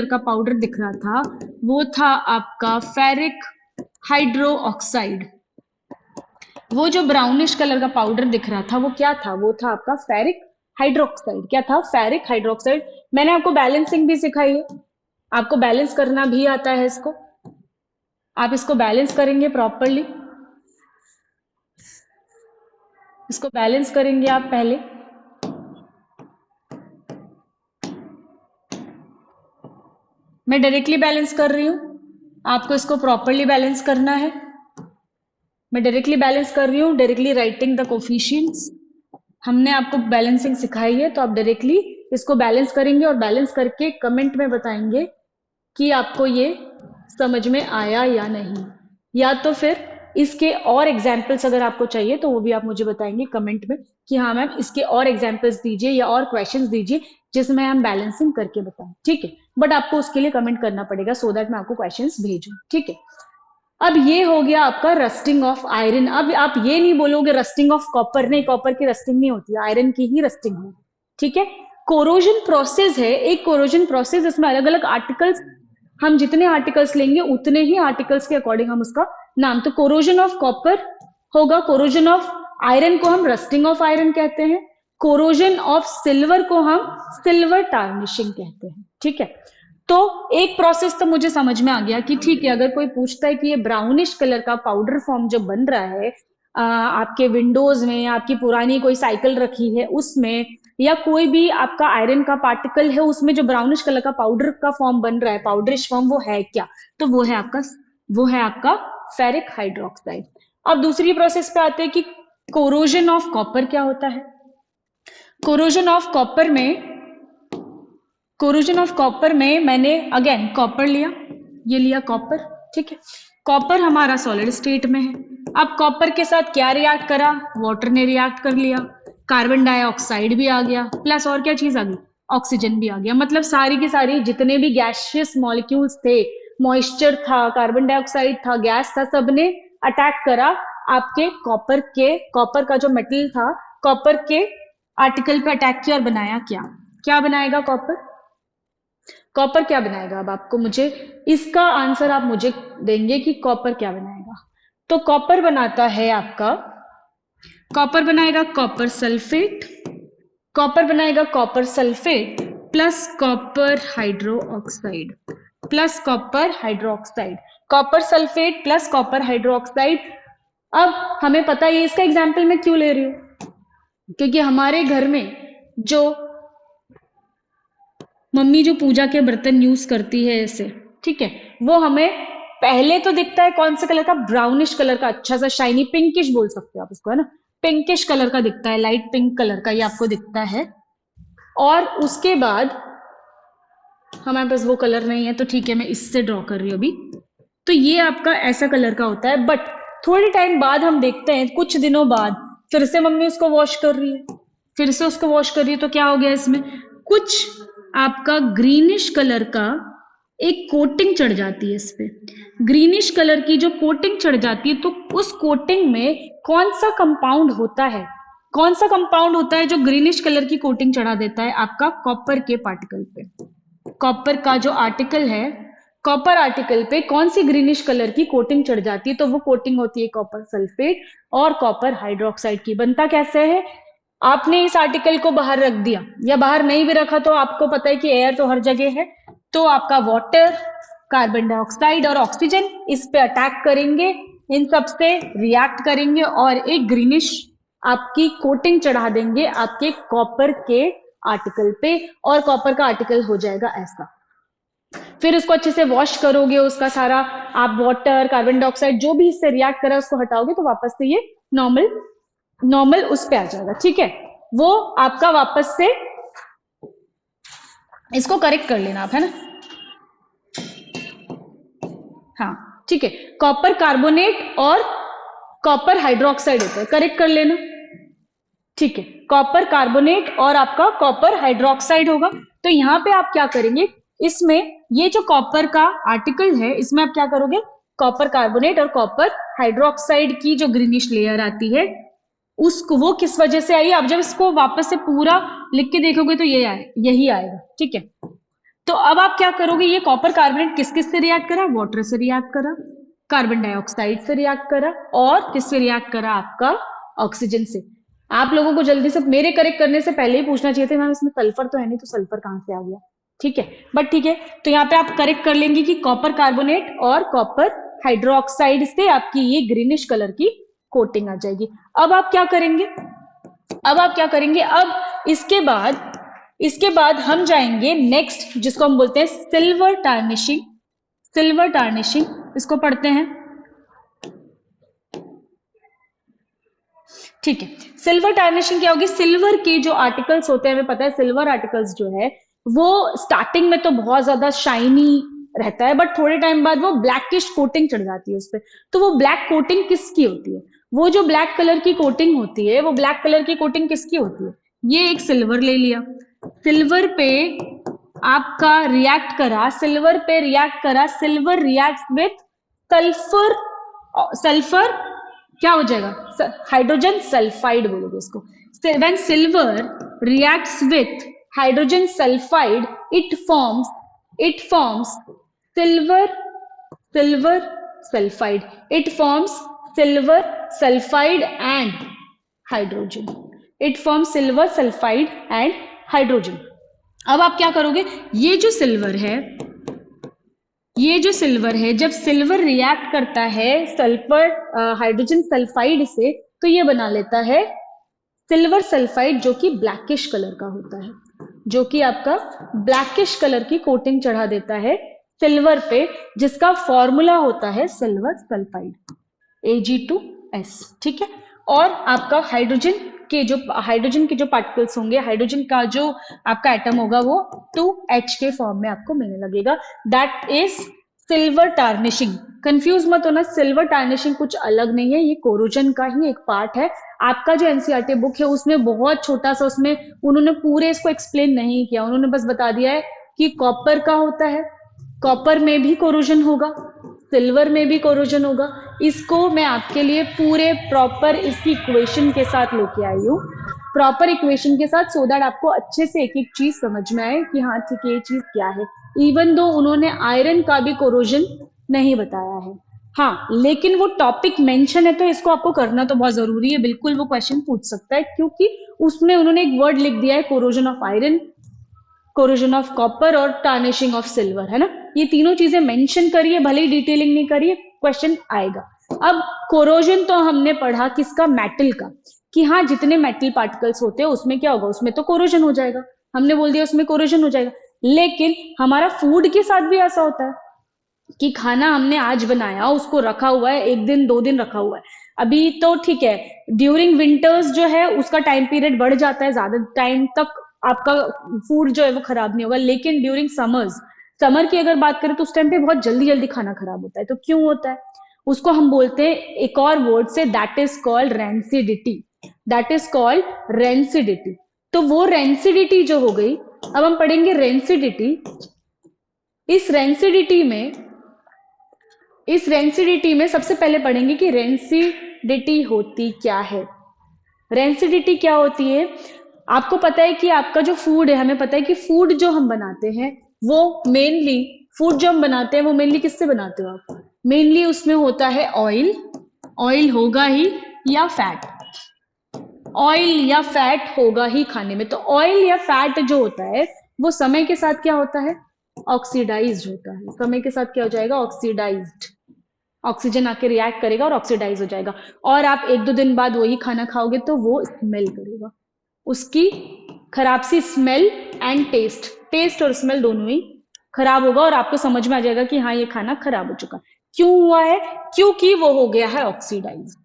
का पाउडर दिख रहा था, वो था आपका फेरिक हाइड्रो ऑक्साइड। वो जो ब्राउनिश कलर का पाउडर दिख रहा था वो क्या था? वो था आपका फेरिक हाइड्रोक्साइड। क्या था? Ferric hydroxide. मैंने आपको बैलेंसिंग भी सिखाई है, आपको बैलेंस करना भी आता है इसको, आप इसको बैलेंस करेंगे प्रॉपरली, इसको बैलेंस करेंगे आप पहले। मैं डायरेक्टली बैलेंस कर रही हूं, आपको इसको प्रॉपरली बैलेंस करना है। मैं डायरेक्टली बैलेंस कर रही हूं, डायरेक्टली राइटिंग द कोफिशिएंट्स। हमने आपको बैलेंसिंग सिखाई है तो आप डायरेक्टली इसको बैलेंस करेंगे और बैलेंस करके कमेंट में बताएंगे कि आपको ये समझ में आया या नहीं, या तो फिर इसके और एग्जाम्पल्स अगर आपको चाहिए तो वो भी आप मुझे बताएंगे कमेंट में कि हाँ मैम इसके और एग्जाम्पल्स दीजिए या और क्वेश्चंस दीजिए जिसमें हम बैलेंसिंग करके बताएं, ठीक है। बट आपको उसके लिए कमेंट करना पड़ेगा सो दैट मैं आपको क्वेश्चंस भेजूं, ठीक है। अब ये हो गया आपका रस्टिंग ऑफ आयरन। अब आप ये नहीं बोलोगे रस्टिंग ऑफ कॉपर, नहीं, कॉपर की रस्टिंग नहीं होती, आयरन की ही रस्टिंग है, ठीक है। कोरोजन प्रोसेस है, एक कोरोजन प्रोसेस, इसमें अलग अलग आर्टिकल्स, हम जितने आर्टिकल्स लेंगे उतने ही आर्टिकल्स के अकॉर्डिंग हम उसका नाम, तो कोरोजन ऑफ कॉपर होगा, कोरोजन ऑफ आयरन को हम रस्टिंग ऑफ आयरन कहते हैं, कोरोजन ऑफ सिल्वर को हम सिल्वर टार्निशिंग कहते हैं, ठीक है। तो एक प्रोसेस तो मुझे समझ में आ गया कि ठीक है, अगर कोई पूछता है कि ये ब्राउनिश कलर का पाउडर फॉर्म जो बन रहा है आपके विंडोज में, आपकी पुरानी कोई साइकिल रखी है उसमें, या कोई भी आपका आयरन का पार्टिकल है उसमें जो ब्राउनिश कलर का पाउडर का फॉर्म बन रहा है, पाउडरिश फॉर्म, वो है क्या? तो वो है आपका फेरिक हाइड्रोक्साइड। अब दूसरी प्रोसेस पे आते हैं कि कोरोजन ऑफ कॉपर क्या होता है। कोरोजन ऑफ कॉपर में मैंने अगेन कॉपर लिया, ये लिया कॉपर, ठीक है। कॉपर हमारा सॉलिड स्टेट में है। अब कॉपर के साथ क्या रिएक्ट करा? वाटर ने रिएक्ट कर लिया, कार्बन डाइऑक्साइड भी आ गया, प्लस और क्या चीज आ गई? ऑक्सीजन भी आ गया। मतलब सारी की सारी जितने भी गैसियस मॉलिक्यूल्स थे, मॉइस्चर था, कार्बन डाइऑक्साइड था, गैस था, सबने अटैक करा आपके कॉपर का जो मेटल था, कॉपर के आर्टिकल पे अटैक किया और बनाया क्या बनाएगा कॉपर क्या बनाएगा? अब आपको मुझे इसका आंसर आप मुझे देंगे कि कॉपर क्या बनाएगा। तो कॉपर बनाता है आपका, कॉपर बनाएगा copper sulphate plus copper hydroxide copper sulphate plus copper hydroxide. अब हमें पता है इसका एग्जाम्पल मैं क्यों ले रही हूं, क्योंकि हमारे घर में जो मम्मी जो पूजा के बर्तन यूज करती है ऐसे, ठीक है, वो हमें पहले तो दिखता है कौन से कलर का? ब्राउनिश कलर का, अच्छा सा शाइनी पिंकिश बोल सकते हो आप इसको, है ना, पिंकिश कलर का दिखता है, लाइट पिंक कलर का ये आपको दिखता है। और उसके बाद हमारे पास वो कलर नहीं है तो ठीक है मैं इससे ड्रॉ कर रही हूँ अभी। तो ये आपका ऐसा कलर का होता है, बट थोड़े टाइम बाद हम देखते हैं, कुछ दिनों बाद फिर से मम्मी उसको वॉश कर रही है, तो क्या हो गया इसमें? कुछ आपका ग्रीनिश कलर का एक कोटिंग चढ़ जाती है इस पे। ग्रीनिश कलर की जो कोटिंग चढ़ जाती है, तो उस कोटिंग में कौन सा कंपाउंड होता है जो ग्रीनिश कलर की कोटिंग चढ़ा देता है आपका कॉपर के पार्टिकल पे? कॉपर का जो आर्टिकल है, कॉपर आर्टिकल पे कौन सी ग्रीनिश कलर की कोटिंग चढ़ जाती है? तो वो कोटिंग होती है कॉपर सल्फेट और कॉपर हाइड्रोक्साइड की। बनता कैसे है? आपने इस आर्टिकल को बाहर रख दिया या बाहर नहीं भी रखा तो आपको पता है कि एयर तो हर जगह है, तो आपका वाटर, कार्बन डाइऑक्साइड और ऑक्सीजन इस पे अटैक करेंगे, इन सब से रिएक्ट करेंगे और एक ग्रीनिश आपकी कोटिंग चढ़ा देंगे आपके कॉपर के आर्टिकल पे, और कॉपर का आर्टिकल हो जाएगा ऐसा। फिर उसको अच्छे से वॉश करोगे, उसका सारा आप वाटर, कार्बन डाइऑक्साइड जो भी इससे रिएक्ट करा उसको हटाओगे तो वापस से ये नॉर्मल उस पे आ जाएगा, ठीक है। वो आपका वापस से इसको करेक्ट कर लेना आप, है ना, हाँ ठीक है। कॉपर कार्बोनेट और कॉपर हाइड्रोक्साइड होता है, करेक्ट कर लेना, ठीक है। कॉपर कार्बोनेट और आपका कॉपर हाइड्रोक्साइड होगा। तो यहां पे आप क्या करेंगे, इसमें ये जो कॉपर का आर्टिकल है इसमें आप क्या करोगे? कॉपर कार्बोनेट और कॉपर हाइड्रोक्साइड की जो ग्रीनिश लेयर आती है उसको, वो किस वजह से आई, अब जब इसको वापस से पूरा लिख के देखोगे तो यही आएगा, ठीक है। तो अब आप क्या करोगे, ये कॉपर कार्बोनेट किस किस से रिएक्ट करा, वाटर से रिएक्ट करा, कार्बन डाइऑक्साइड से रिएक्ट करा, और किससे रिएक्ट करा, आपका ऑक्सीजन से। आप लोगों को जल्दी से मेरे करेक्ट करने से पहले ही पूछना चाहिए था मैम इसमें सल्फर तो है नहीं, तो सल्फर कहां से आ गया, ठीक है। बट ठीक है, तो यहाँ पे आप करेक्ट कर लेंगे कि कॉपर कार्बोनेट और कॉपर हाइड्रोक्साइड से आपकी ये ग्रीनिश कलर की कोटिंग आ जाएगी। अब आप क्या करेंगे, अब इसके बाद हम जाएंगे नेक्स्ट, जिसको हम बोलते हैं सिल्वर टार्निशिंग। सिल्वर टार्निशिंग इसको पढ़ते हैं, ठीक है। सिल्वर टार्निशिंग क्या होगी, सिल्वर के जो आर्टिकल्स होते हैं, हमें पता है सिल्वर आर्टिकल्स जो है वो स्टार्टिंग में तो बहुत ज्यादा शाइनी रहता है, बट थोड़े टाइम बाद वो ब्लैकिश कोटिंग चढ़ जाती है उस पर। तो वो ब्लैक कोटिंग किसकी होती है, वो जो ब्लैक कलर की कोटिंग होती है, वो ब्लैक कलर की कोटिंग किसकी होती है, ये एक सिल्वर ले लिया, सिल्वर पे आपका रिएक्ट करा, silver react with sulphur, sulphur क्या हो जाएगा, हाइड्रोजन सल्फाइड बोलोगे इसको। When silver reacts with hydrogen sulphide it forms silver sulphide, it forms silver sulphide and hydrogen, it forms silver sulphide and hydrogen. अब आप क्या करोगे, ये जो सिल्वर है जब सिल्वर रिएक्ट करता है सल्फर हाइड्रोजन सल्फाइड से, तो ये बना लेता है सिल्वर सल्फाइड, जो कि ब्लैकिश कलर का होता है, जो कि आपका ब्लैकिश कलर की कोटिंग चढ़ा देता है सिल्वर पे, जिसका फॉर्मूला होता है सिल्वर सल्फाइड Ag2S, ठीक है। और आपका हाइड्रोजन के जो पार्टिकल्स होंगे, हाइड्रोजन का जो आपका एटम होगा वो 2H के फॉर्म में आपको मिलने लगेगा, that is silver tarnishing. Confuse मत होना, सिल्वर टार्निशिंग कुछ अलग नहीं है, ये कोरोजन का ही एक पार्ट है। आपका जो एनसीईआरटी बुक है उसमें बहुत छोटा सा, उसमें उन्होंने पूरे इसको एक्सप्लेन नहीं किया, उन्होंने बस बता दिया है कि कॉपर का होता है, कॉपर में भी कोरोजन होगा, सिल्वर में भी कोरोजन होगा। इसको मैं आपके लिए पूरे प्रॉपर इसकी इक्वेशन के साथ लेके आई हूँ, प्रॉपर इक्वेशन के साथ, सो दैट आपको अच्छे से एक एक चीज समझ में आए कि हाँ ठीक है ये चीज क्या है। इवन दो उन्होंने आयरन का भी कोरोजन नहीं बताया है, हाँ, लेकिन वो टॉपिक मेंशन है तो इसको आपको करना तो बहुत जरूरी है, बिल्कुल वो क्वेश्चन पूछ सकता है, क्योंकि उसमें उन्होंने एक वर्ड लिख दिया है corrosion of iron, corrosion of copper और टार्निशिंग ऑफ सिल्वर, है ना। ये तीनों चीजें मेंशन करिए, भले ही डिटेलिंग नहीं करिए, क्वेश्चन आएगा। अब कोरोजन तो हमने पढ़ा किसका, मेटल का, कि हाँ जितने मेटल पार्टिकल्स होते हैं उसमें क्या होगा, उसमें तो कोरोजन हो जाएगा, हमने बोल दिया उसमें कोरोजन हो जाएगा। लेकिन हमारा फूड के साथ भी ऐसा होता है कि खाना हमने आज बनाया, उसको रखा हुआ है, 1 दिन 2 दिन रखा हुआ है, अभी तो ठीक है, ड्यूरिंग विंटर्स जो है उसका टाइम पीरियड बढ़ जाता है, ज्यादा टाइम तक आपका फूड जो है वो खराब नहीं होगा। लेकिन ड्यूरिंग समर की अगर बात करें तो उस टाइम पे बहुत जल्दी जल्दी खाना खराब होता है। तो क्यों होता है, उसको हम बोलते हैं एक और वर्ड से, that is called rancidity, that is called rancidity. तो वो रेंसिडिटी जो हो गई, अब हम पढ़ेंगे रेंसिडिटी। इस रेंसिडिटी में सबसे पहले पढ़ेंगे कि रेंसिडिटी होती क्या है। रेंसिडिटी क्या होती है, आपको पता है कि आपका जो फूड है, हमें पता है कि फूड जो हम बनाते हैं वो मेनली किससे बनाते हो आप, मेनली उसमें होता है ऑयल होगा ही, या फैट, ऑयल या फैट होगा ही खाने में। तो ऑयल या फैट जो होता है वो समय के साथ क्या होता है, ऑक्सीडाइज्ड होता है, समय के साथ क्या हो जाएगा, ऑक्सीडाइज्ड, ऑक्सीजन आके रिएक्ट करेगा और ऑक्सीडाइज हो जाएगा। और आप 1-2 दिन बाद वही खाना खाओगे तो वो स्मेल करेगा, उसकी खराब सी स्मेल एंड टेस्ट और स्मेल दोनों ही खराब होगा, और आपको समझ में आ जाएगा कि हाँ ये खाना खराब हो चुका। क्यों हुआ है, क्योंकि वो हो गया है ऑक्सीडाइज,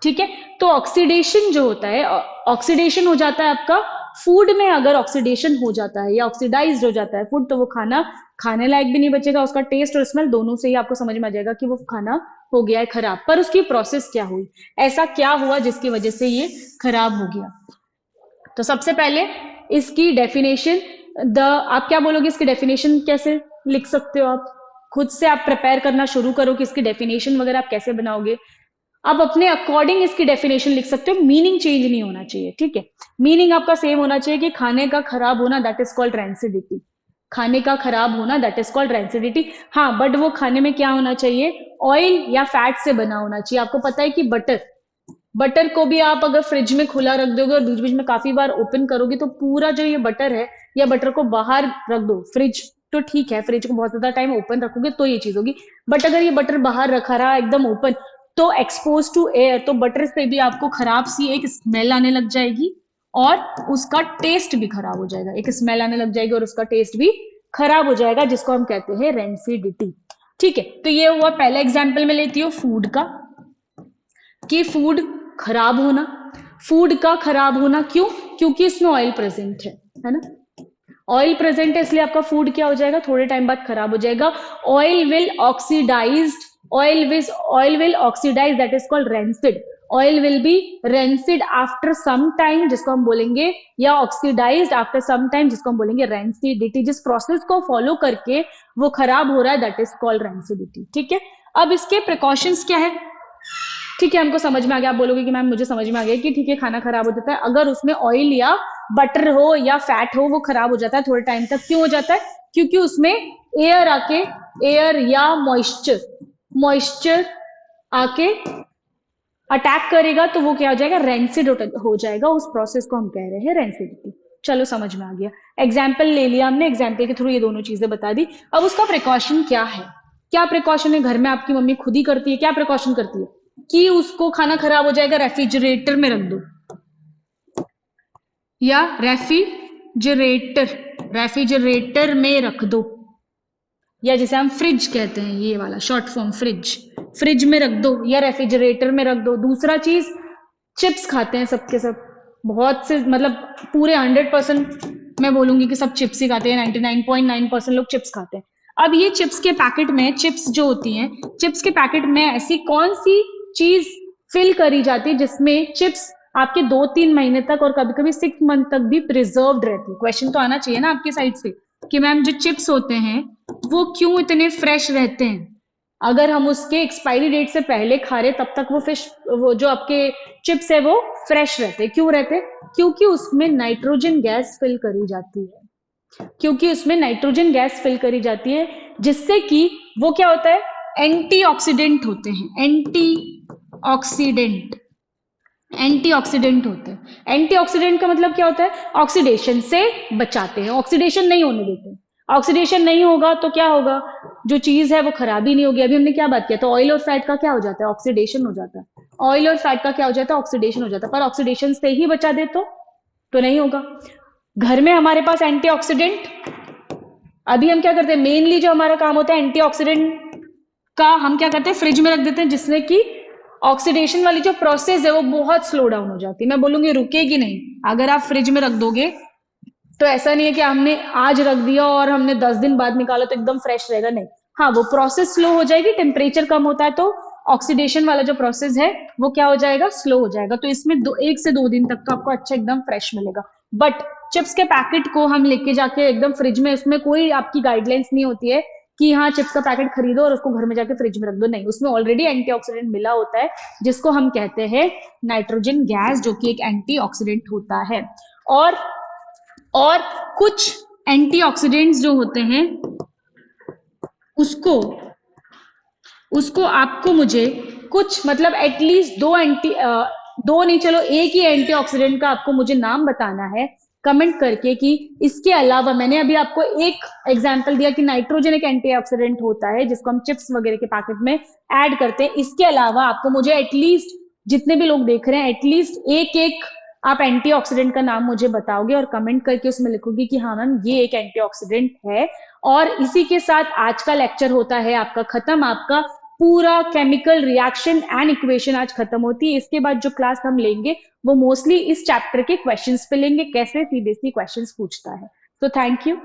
ठीक है। तो ऑक्सीडेशन जो होता है, ऑक्सीडेशन हो जाता है आपका फूड में, अगर ऑक्सीडेशन हो जाता है या ऑक्सीडाइज्ड हो जाता है फूड, तो वो खाना खाने लायक भी नहीं बचेगा, उसका टेस्ट और स्मेल दोनों से ही आपको समझ में आ जाएगा कि वो खाना हो गया है खराब। पर उसकी प्रोसेस क्या हुई, ऐसा क्या हुआ जिसकी वजह से ये खराब हो गया। तो सबसे पहले इसकी डेफिनेशन, आप क्या बोलोगे, इसकी डेफिनेशन कैसे लिख सकते हो आप, खुद से आप प्रिपेयर करना शुरू करो कि इसकी डेफिनेशन वगैरह आप कैसे बनाओगे। आप अपने अकॉर्डिंग इसकी डेफिनेशन लिख सकते हो, मीनिंग चेंज नहीं होना चाहिए, ठीक है। मीनिंग आपका सेम होना चाहिए कि खाने का खराब होना दैट इज कॉल्ड रेंसिडिटी, खाने का खराब होना दैट इज कॉल्ड रेंसिडिटी। हाँ, बट वो खाने में क्या होना चाहिए, ऑयल या फैट से बना होना चाहिए। आपको पता है कि बटर को भी आप अगर फ्रिज में खुला रख दोगे और बीच बीच में काफी बार ओपन करोगे तो पूरा जो ये बटर है, या बटर को बाहर रख दो, फ्रिज तो ठीक है, फ्रिज को बहुत ज्यादा टाइम ओपन रखोगे तो ये चीज होगी, बट अगर ये बटर बाहर रखा रहा एकदम ओपन तो एक्सपोज टू एयर, तो बटर से भी आपको खराब सी एक स्मेल आने लग जाएगी और उसका टेस्ट भी खराब हो जाएगा, एक स्मेल आने लग जाएगी और उसका टेस्ट भी खराब हो जाएगा, जिसको हम कहते हैं रेंसिडिटी, ठीक है। तो ये हुआ पहला एग्जाम्पल में लेती हूँ फूड का, कि फूड खराब होना। फूड का खराब होना क्यों, क्योंकि इसमें ऑयल प्रेजेंट है ना, ऑयल प्रेजेंट है इसलिए आपका फूड क्या हो जाएगा, थोड़े टाइम बाद खराब हो जाएगा। Oil will oxidise, oil will oxidise that is called rancid, oil will be rancid after some time, जिसको हम बोलेंगे, या ऑक्सीडाइज्ड आफ्टर सम टाइम, जिसको हम बोलेंगे रेंसिडिटी। जिस प्रोसेस को फॉलो करके वो खराब हो रहा है दैट इज कॉल्ड रेंसिडिटी, ठीक है। अब इसके प्रिकॉशंस क्या है, ठीक है, हमको समझ में आ गया। आप बोलोगे कि मैम मुझे समझ में आ गया कि ठीक है खाना खराब हो जाता है अगर उसमें ऑयल या बटर हो या फैट हो, वो खराब हो जाता है थोड़े टाइम तक। क्यों हो जाता है, क्योंकि उसमें एयर आके, एयर या मॉइस्चर आके अटैक करेगा तो वो क्या हो जाएगा, रेंसिड हो जाएगा। उस प्रोसेस को हम कह रहे हैं रेंसिडिटी। चलो समझ में आ गया, एग्जाम्पल ले लिया हमने, एग्जाम्पल के थ्रू ये दोनों चीजें बता दी। अब उसका प्रिकॉशन क्या है, क्या प्रिकॉशन है, घर में आपकी मम्मी खुद ही करती है, क्या प्रिकॉशन करती है कि उसको खाना खराब हो जाएगा रेफ्रिजरेटर में रख दो, या रेफ्रिजरेटर में रख दो, या जिसे हम फ्रिज कहते हैं, ये वाला शॉर्ट फॉर्म फ्रिज में रख दो या रेफ्रिजरेटर में रख दो। दूसरा चीज, चिप्स खाते हैं सबके सब, बहुत से मतलब पूरे 100% मैं बोलूंगी कि सब चिप्स ही खाते हैं, 99.9% लोग चिप्स खाते हैं। अब ये चिप्स के पैकेट में, चिप्स जो होती हैं, चिप्स के पैकेट में ऐसी कौन सी चीज फिल करी जाती है जिसमें चिप्स आपके 2-3 महीने तक और कभी कभी 6 मंथ तक भी प्रिजर्व्ड रहती है। क्वेश्चन तो आना चाहिए ना आपके साइड से कि मैम जो चिप्स होते हैं वो क्यों इतने फ्रेश रहते हैं, अगर हम उसके एक्सपायरी डेट से पहले खा रहे तब तक वो जो आपके चिप्स है वो फ्रेश रहते, क्यों रहते, क्योंकि उसमें नाइट्रोजन गैस फिल करी जाती है, क्योंकि उसमें नाइट्रोजन गैस फिल करी जाती है, जिससे कि वो क्या होता है, एंटीऑक्सीडेंट होते हैं, एंटीऑक्सीडेंट होते हैं। एंटीऑक्सीडेंट का मतलब क्या होता है, ऑक्सीडेशन से बचाते हैं, ऑक्सीडेशन नहीं होने देते। ऑक्सीडेशन नहीं होगा तो क्या होगा, जो चीज है वो खराब ही नहीं होगी। अभी हमने क्या बात किया, तो ऑयल और फैट का क्या हो जाता है, ऑक्सीडेशन हो जाता है। ऑयल और फैट का क्या हो जाता है, ऑक्सीडेशन हो जाता है। पर ऑक्सीडेशन से ही बचा दे तो नहीं होगा। घर में हमारे पास एंटीऑक्सीडेंट, अभी हम क्या करते हैं, मेनली जो हमारा काम होता है एंटीऑक्सीडेंट का, हम क्या करते हैं फ्रिज में रख देते हैं, जिससे कि ऑक्सीडेशन वाली जो प्रोसेस है वो बहुत स्लो डाउन हो जाती है। मैं बोलूंगी रुकेगी नहीं, अगर आप फ्रिज में रख दोगे तो ऐसा नहीं है कि हमने आज रख दिया और हमने 10 दिन बाद निकाला तो एकदम फ्रेश रहेगा, नहीं। हाँ, वो प्रोसेस स्लो हो जाएगी, टेम्परेचर कम होता है तो ऑक्सीडेशन वाला जो प्रोसेस है वो क्या हो जाएगा, स्लो हो जाएगा। तो इसमें 1 से 2 दिन तक तो आपको अच्छा एकदम फ्रेश मिलेगा। बट चिप्स के पैकेट को हम लेके जाके एकदम फ्रिज में, इसमें कोई आपकी गाइडलाइंस नहीं होती है कि हाँ चिप्स का पैकेट खरीदो और उसको घर में जाके फ्रिज में रख दो, नहीं। उसमें ऑलरेडी एंटीऑक्सीडेंट मिला होता है जिसको हम कहते हैं नाइट्रोजन गैस, जो कि एक एंटीऑक्सीडेंट होता है। और कुछ एंटीऑक्सीडेंट्स जो होते हैं उसको आपको मुझे कुछ मतलब एटलीस्ट दो नहीं, चलो एक ही एंटीऑक्सीडेंट का आपको मुझे नाम बताना है कमेंट करके कि इसके अलावा, मैंने अभी आपको एक एग्जांपल दिया कि नाइट्रोजन एक एंटीऑक्सीडेंट होता है जिसको हम चिप्स वगैरह के पैकेट में ऐड करते हैं। इसके अलावा आपको मुझे एटलीस्ट, जितने भी लोग देख रहे हैं, एटलीस्ट एक आप एंटीऑक्सीडेंट का नाम मुझे बताओगे और कमेंट करके उसमें लिखोगे कि हाँ मैम ये एक एंटीऑक्सीडेंट है। और इसी के साथ आज का लेक्चर होता है आपका खत्म, आपका पूरा केमिकल रिएक्शन एंड इक्वेशन आज खत्म होती है। इसके बाद जो क्लास हम लेंगे वो मोस्टली इस चैप्टर के क्वेश्चंस पे लेंगे, कैसे सीबीएसई क्वेश्चंस पूछता है। तो थैंक यू।